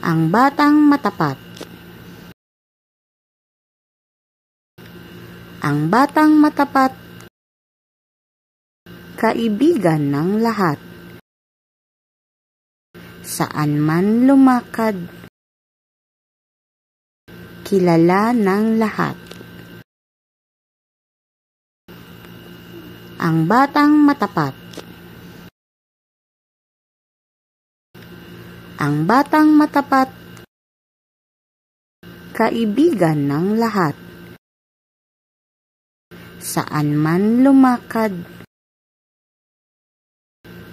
Ang batang matapat. Ang batang matapat, kaibigan ng lahat. Saan man lumakad, kilala ng lahat. Ang batang matapat. Ang batang matapat, kaibigan ng lahat. Saan man lumakad,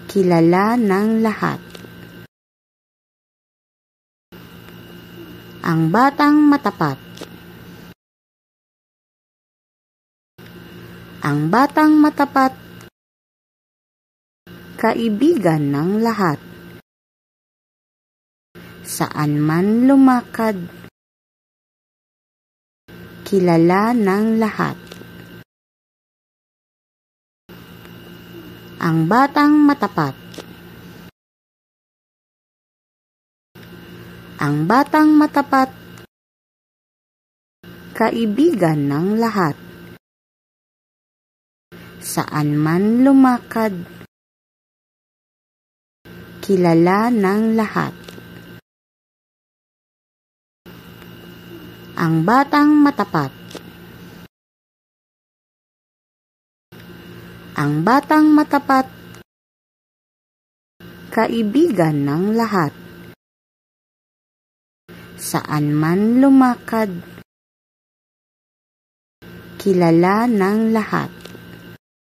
kilala ng lahat. Ang batang matapat. Ang batang matapat, kaibigan ng lahat. Saan man lumakad, kilala ng lahat. Ang batang matapat. Ang batang matapat, kaibigan ng lahat. Saan man lumakad, kilala ng lahat. Ang batang matapat. Ang batang matapat, kaibigan ng lahat. Saan man lumakad, kilala ng lahat.